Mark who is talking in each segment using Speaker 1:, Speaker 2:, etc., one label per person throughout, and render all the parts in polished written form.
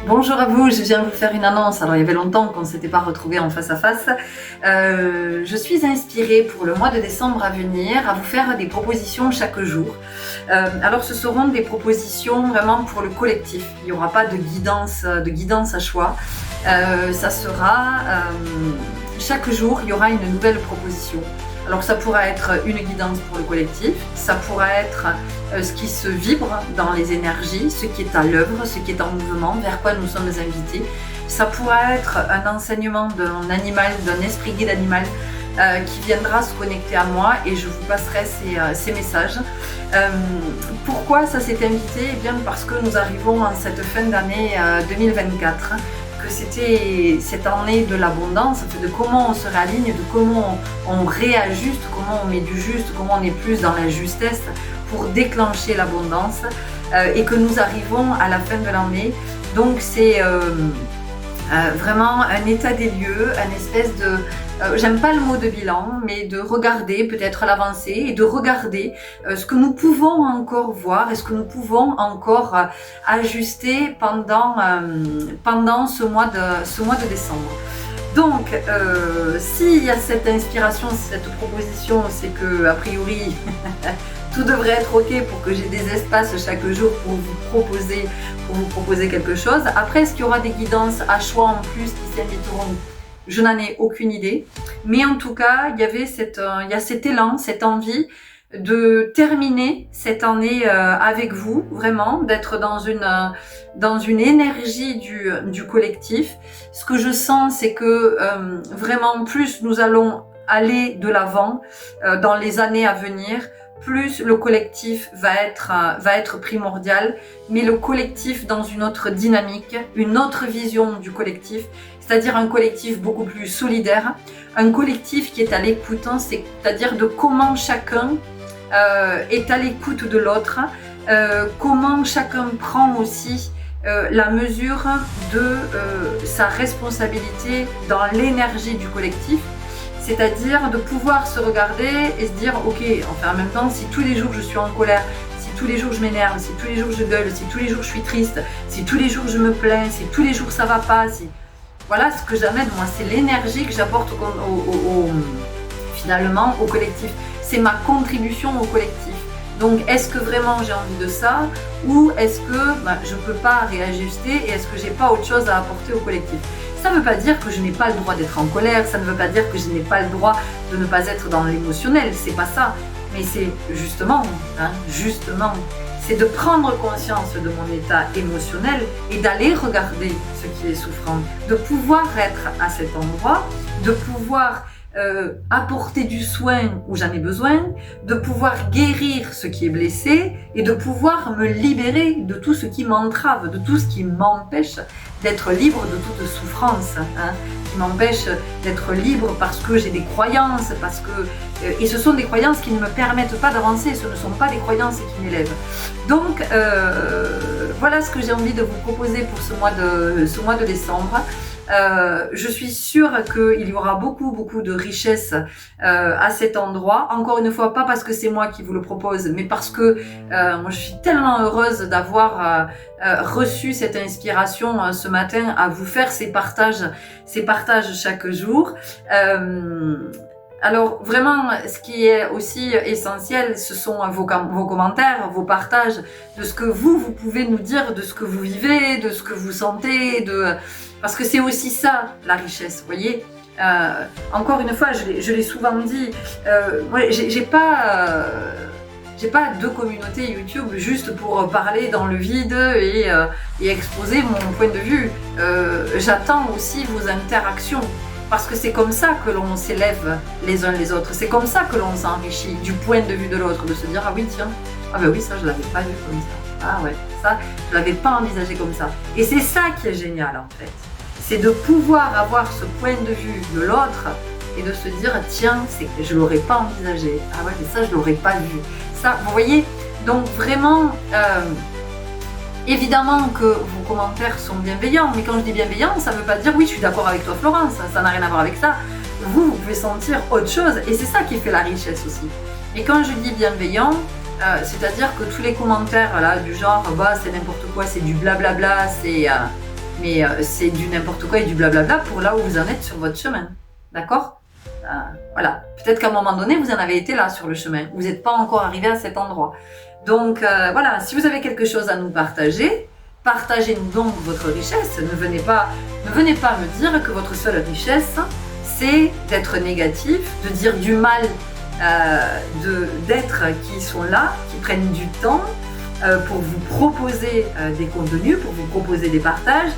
Speaker 1: Bonjour à vous, je viens vous faire une annonce. Alors il y avait longtemps qu'on ne s'était pas retrouvés en face à face. Je suis inspirée pour le mois de décembre à venir à vous faire des propositions chaque jour. Alors ce seront des propositions vraiment pour le collectif. Il n'y aura pas de guidance à choix. Ça sera chaque jour il y aura une nouvelle proposition. Alors ça pourra être une guidance pour le collectif, ça pourra être ce qui se vibre dans les énergies, ce qui est à l'œuvre, ce qui est en mouvement, vers quoi nous sommes invités. Ça pourra être un enseignement d'un animal, d'un esprit guide animal qui viendra se connecter à moi et je vous passerai ces messages. Pourquoi ça s'est invité? Eh bien parce que nous arrivons en cette fin d'année 2024. Que c'était cette année de l'abondance, de comment on se réaligne, de comment on réajuste, comment on met du juste, comment on est plus dans la justesse pour déclencher l'abondance et que nous arrivons à la fin de l'année. Donc c'est vraiment un état des lieux, une espèce de... j'aime pas le mot de bilan, mais de regarder peut-être l'avancée et de regarder ce que nous pouvons encore voir et ce que nous pouvons encore ajuster pendant ce mois de décembre. Donc, s'il y a cette inspiration, cette proposition, c'est que a priori tout devrait être ok pour que j'ai des espaces chaque jour pour vous proposer quelque chose. Après, est-ce qu'il y aura des guidances à choix en plus qui s'inviteront? Je n'en ai aucune idée, mais en tout cas, il y a cet élan, cette envie de terminer cette année avec vous, vraiment, d'être dans une énergie du collectif. Ce que je sens, c'est que vraiment, plus nous allons aller de l'avant dans les années à venir, plus le collectif va être primordial, mais le collectif dans une autre dynamique, une autre vision du collectif, c'est-à-dire un collectif beaucoup plus solidaire, un collectif qui est à l'écoute, c'est-à-dire de comment chacun est à l'écoute de l'autre, comment chacun prend aussi la mesure de sa responsabilité dans l'énergie du collectif, c'est-à-dire de pouvoir se regarder et se dire ok, enfin en même temps, si tous les jours je suis en colère, si tous les jours je m'énerve, si tous les jours je gueule, si tous les jours je suis triste, si tous les jours je me plains, si tous les jours ça va pas, voilà ce que j'amène, moi, c'est l'énergie que j'apporte finalement au collectif. C'est ma contribution au collectif. Donc, est-ce que vraiment j'ai envie de ça ou est-ce que je ne peux pas réajuster et est-ce que j'ai pas autre chose à apporter au collectif? Ça ne veut pas dire que je n'ai pas le droit d'être en colère, ça ne veut pas dire que je n'ai pas le droit de ne pas être dans l'émotionnel, c'est pas ça. Mais c'est justement, c'est de prendre conscience de mon état émotionnel et d'aller regarder ce qui est souffrant, de pouvoir être à cet endroit, de pouvoir apporter du soin où j'en ai besoin, de pouvoir guérir ce qui est blessé et de pouvoir me libérer de tout ce qui m'entrave, de tout ce qui m'empêche d'être libre de toute souffrance, qui m'empêche d'être libre parce que j'ai des croyances, et ce sont des croyances qui ne me permettent pas d'avancer, ce ne sont pas des croyances qui m'élèvent. Donc voilà ce que j'ai envie de vous proposer pour ce mois de décembre. Je suis sûre qu'il y aura beaucoup de richesse à cet endroit. Encore une fois, pas parce que c'est moi qui vous le propose, mais parce que moi je suis tellement heureuse d'avoir reçu cette inspiration ce matin à vous faire ces partages chaque jour. Alors vraiment, ce qui est aussi essentiel, ce sont vos commentaires, vos partages, de ce que vous pouvez nous dire, de ce que vous vivez, de ce que vous sentez, parce que c'est aussi ça la richesse, vous voyez. Encore une fois, je l'ai souvent dit, moi j'ai pas deux communautés YouTube juste pour parler dans le vide et exposer mon point de vue. J'attends aussi vos interactions. Parce que c'est comme ça que l'on s'élève les uns les autres, c'est comme ça que l'on s'enrichit du point de vue de l'autre, de se dire ah oui tiens, ah ben oui ça je l'avais pas vu comme ça, ah ouais ça je l'avais pas envisagé comme ça. Et c'est ça qui est génial en fait, c'est de pouvoir avoir ce point de vue de l'autre et de se dire tiens je l'aurais pas envisagé, ah ouais mais ça je l'aurais pas vu, ça vous voyez. Donc vraiment évidemment que vos commentaires sont bienveillants, mais quand je dis bienveillant, ça ne veut pas dire oui, je suis d'accord avec toi Florence, ça n'a rien à voir avec ça. Vous pouvez sentir autre chose et c'est ça qui fait la richesse aussi. Et quand je dis bienveillant, c'est-à-dire que tous les commentaires là, du genre bah, c'est n'importe quoi, c'est du blablabla, mais c'est du n'importe quoi et du blablabla pour là où vous en êtes sur votre chemin. D'accord? Voilà. Peut-être qu'à un moment donné, vous en avez été là sur le chemin. Vous n'êtes pas encore arrivé à cet endroit. Donc voilà, si vous avez quelque chose à nous partager, partagez-nous donc votre richesse. Ne venez pas me dire que votre seule richesse, c'est d'être négatif, de dire du mal d'êtres qui sont là, qui prennent du temps pour vous proposer des contenus, pour vous proposer des partages,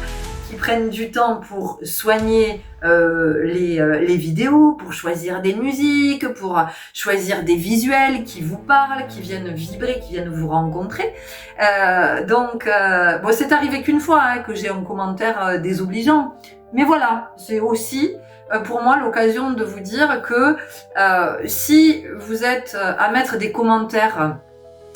Speaker 1: qui prennent du temps pour soigner les vidéos, pour choisir des musiques, pour choisir des visuels qui vous parlent, qui viennent vibrer, qui viennent vous rencontrer. Bon, c'est arrivé qu'une fois hein, que j'ai un commentaire désobligeant, mais voilà, c'est aussi pour moi l'occasion de vous dire que si vous êtes à mettre des commentaires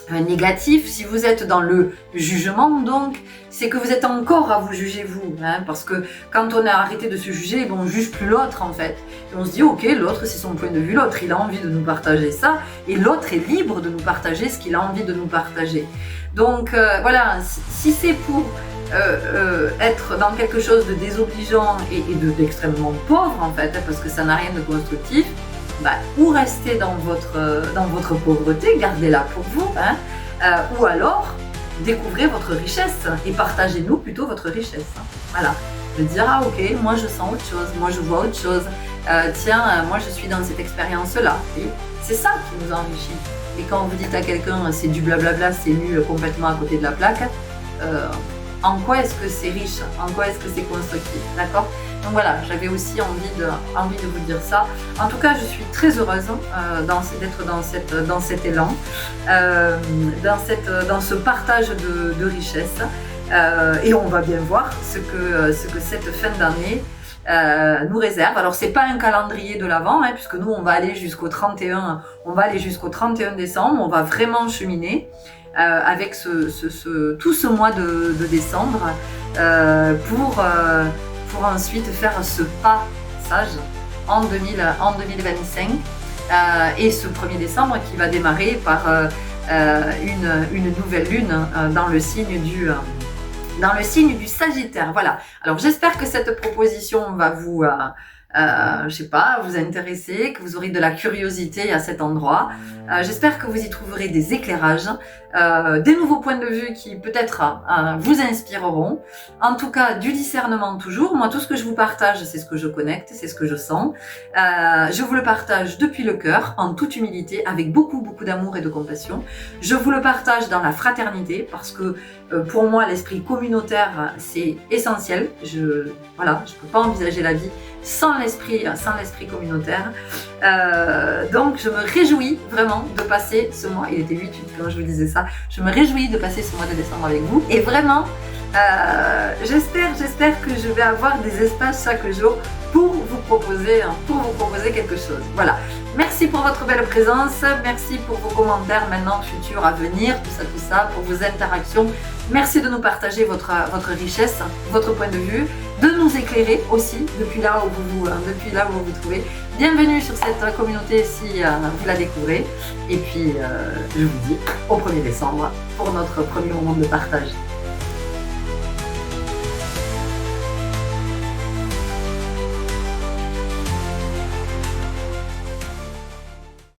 Speaker 1: négatif, si vous êtes dans le jugement donc, c'est que vous êtes encore à vous juger vous, hein, parce que quand on a arrêté de se juger, on juge plus l'autre en fait. Et on se dit ok, l'autre c'est son point de vue, l'autre il a envie de nous partager ça, et l'autre est libre de nous partager ce qu'il a envie de nous partager. Donc voilà, si c'est pour être dans quelque chose de désobligeant et d'extrêmement pauvre en fait, hein, parce que ça n'a rien de constructif, ou restez dans votre pauvreté, gardez-la pour vous, hein, ou alors découvrez votre richesse et partagez-nous plutôt votre richesse. Hein. Voilà, de dire ah ok, moi je sens autre chose, moi je vois autre chose, tiens, moi je suis dans cette expérience-là. Et c'est ça qui nous enrichit. Et quand vous dites à quelqu'un c'est du blablabla, c'est nul, complètement à côté de la plaque, en quoi est-ce que c'est riche? En quoi est-ce que c'est constructif? D'accord? Donc voilà, j'avais aussi envie de vous dire ça. En tout cas, je suis très heureuse d'être dans cet élan, dans ce partage de richesse. Et on va bien voir ce que cette fin d'année nous réserve. Alors c'est pas un calendrier de l'Avent, hein, puisque nous on va aller jusqu'au 31 décembre. On va vraiment cheminer avec tout ce mois de décembre pour ensuite faire ce passage en 2025 et ce 1er décembre qui va démarrer par une nouvelle lune dans le signe du Sagittaire. Voilà. Alors j'espère que cette proposition va vous vous intéresser, que vous aurez de la curiosité à cet endroit. J'espère que vous y trouverez des éclairages, des nouveaux points de vue qui peut-être vous inspireront. En tout cas, du discernement toujours. Moi, tout ce que je vous partage, c'est ce que je connecte, c'est ce que je sens. Je vous le partage depuis le cœur, en toute humilité, avec beaucoup d'amour et de compassion. Je vous le partage dans la fraternité, parce que pour moi, l'esprit communautaire, c'est essentiel. Je peux pas envisager la vie sans l'esprit communautaire. Donc je me réjouis vraiment de passer ce mois, il était 8 quand je vous disais ça, je me réjouis de passer ce mois de décembre avec vous, et vraiment j'espère que je vais avoir des espaces chaque jour pour vous proposer quelque chose. Voilà, merci pour votre belle présence, merci pour vos commentaires maintenant, futurs, à venir, tout ça, pour vos interactions. Merci de nous partager votre richesse, votre point de vue, de nous éclairer aussi depuis là où vous vous trouvez. Bienvenue sur cette communauté si vous la découvrez. Et puis, je vous dis au 1er décembre pour notre premier moment de partage.